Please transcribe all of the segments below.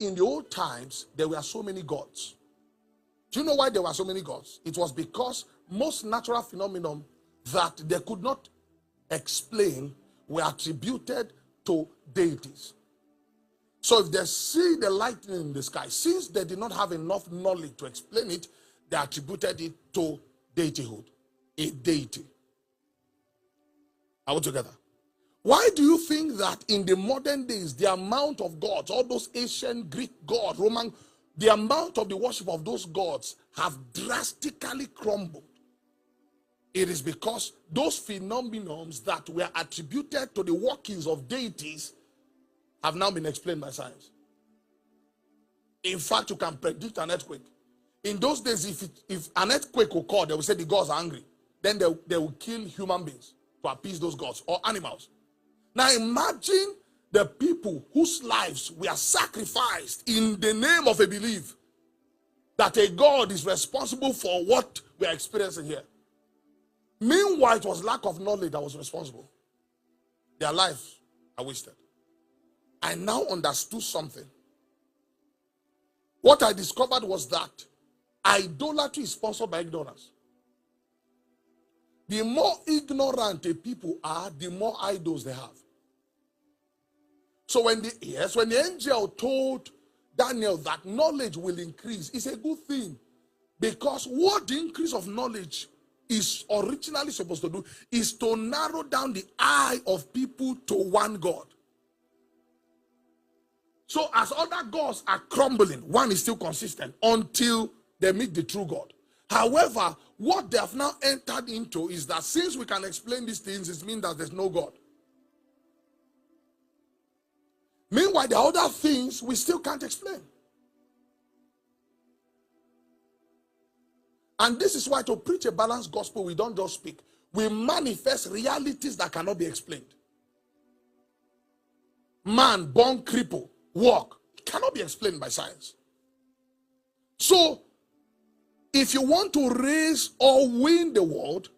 in the old times there were so many gods? Do you know why there were so many gods? It was because most natural phenomena that they could not explain were attributed to deities. So if they see the lightning in the sky, since they did not have enough knowledge to explain it, they attributed it to deityhood, a deity. Are we together? Why do you think that in the modern days, the amount of gods, all those ancient Greek gods, Roman, the amount of the worship of those gods have drastically crumbled? It is because those phenomena that were attributed to the workings of deities have now been explained by science. In fact, you can predict an earthquake. In those days, if an earthquake will occur, they will say the gods are angry. Then they will kill human beings to appease those gods or animals. Now imagine the people whose lives were sacrificed in the name of a belief that a God is responsible for what we are experiencing here. Meanwhile, it was lack of knowledge that was responsible. Their lives are wasted. I now understood something. What I discovered was that idolatry is sponsored by ignorance. The more ignorant a people are, the more idols they have. So when the angel told Daniel that knowledge will increase, it's a good thing. Because what the increase of knowledge is originally supposed to do is to narrow down the eye of people to one God. So as other gods are crumbling, one is still consistent until they meet the true God. However, what they have now entered into is that since we can explain these things, it means that there's no God. Meanwhile, the other things we still can't explain. And this is why to preach a balanced gospel, we don't just speak. We manifest realities that cannot be explained. Man born crippled, walk, cannot be explained by science. So, if you want to raise or win the world,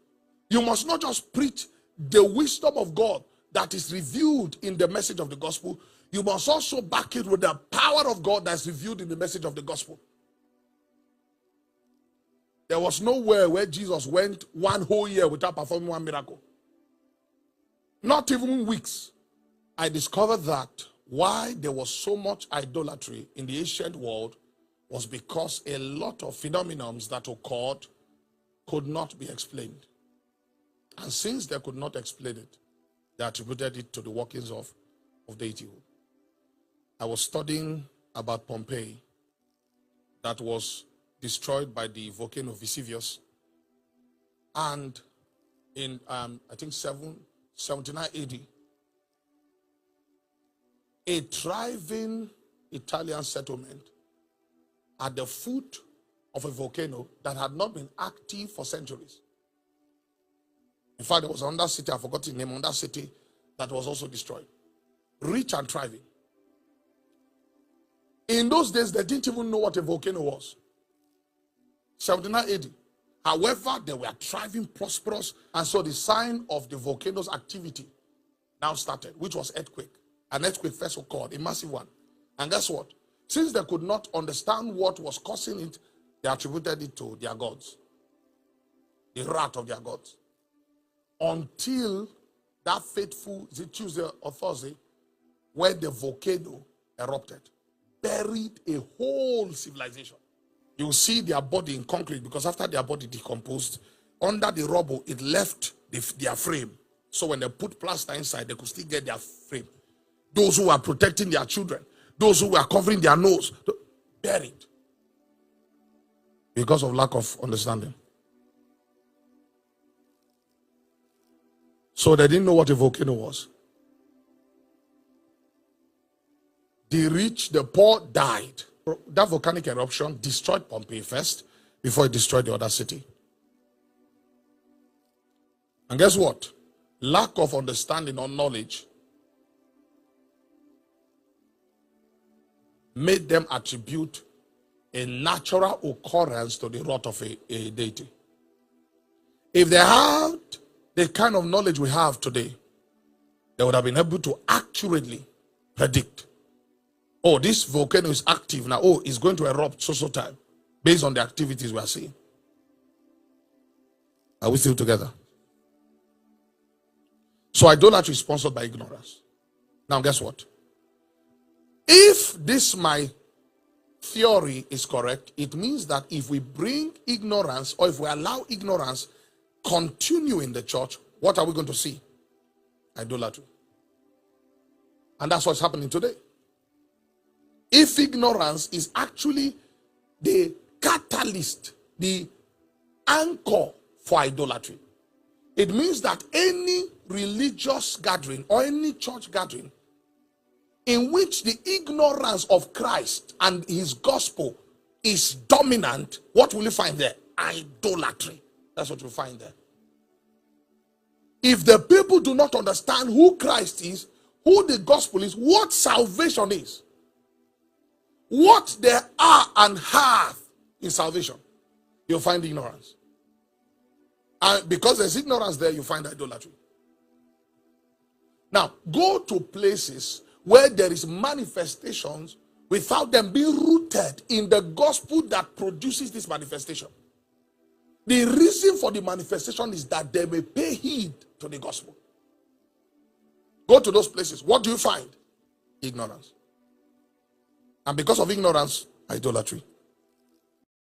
you must not just preach the wisdom of God that is revealed in the message of the gospel. You must also back it with the power of God that's revealed in the message of the gospel. There was nowhere where Jesus went one whole year without performing one miracle. Not even weeks. I discovered that why there was so much idolatry in the ancient world was because a lot of phenomena that occurred could not be explained. And since they could not explain it, they attributed it to the workings of deityhood. I was studying about Pompeii that was destroyed by the volcano Vesuvius. And in, I think, 79 AD, a thriving Italian settlement at the foot of a volcano that had not been active for centuries. In fact, there was another city, I forgot the name, another city that was also destroyed. Rich and thriving. In those days, they didn't even know what a volcano was. 79 AD. However, they were thriving, prosperous, and so the sign of the volcano's activity now started, which was earthquake. An earthquake first occurred, a massive one. And guess what? Since they could not understand what was causing it, they attributed it to their gods. The wrath of their gods. Until that fateful, is it Tuesday or Thursday, where the volcano erupted, buried a whole civilization. You will see their body in concrete because after their body decomposed, under the rubble, it left their frame. So when they put plaster inside, they could still get their frame. Those who were protecting their children, those who were covering their nose, buried because of lack of understanding. So they didn't know what a volcano was. The rich, the poor died. That volcanic eruption destroyed Pompeii first before it destroyed the other city. And guess what? Lack of understanding or knowledge made them attribute a natural occurrence to the wrath of a deity. If they had the kind of knowledge we have today, they would have been able to accurately predict Oh, this volcano is active now. Oh, it's going to erupt so time based on the activities we are seeing. Are we still together? So idolatry is sponsored by ignorance. Now guess what? If this my theory is correct, it means that if we bring ignorance, or if we allow ignorance continue in the church, what are we going to see? Idolatry. And that's what's happening today. If ignorance is actually the catalyst, the anchor for idolatry, it means that any religious gathering or any church gathering in which the ignorance of Christ and his gospel is dominant, what will you find there? Idolatry. That's what you find there. If the people do not understand who Christ is, who the gospel is, what salvation is, what they are and have in salvation, you'll find ignorance. And because there's ignorance there, you find idolatry. Now, go to places where there is manifestations without them being rooted in the gospel that produces this manifestation. The reason for the manifestation is that they may pay heed to the gospel. Go to those places. What do you find? Ignorance. And because of ignorance, idolatry.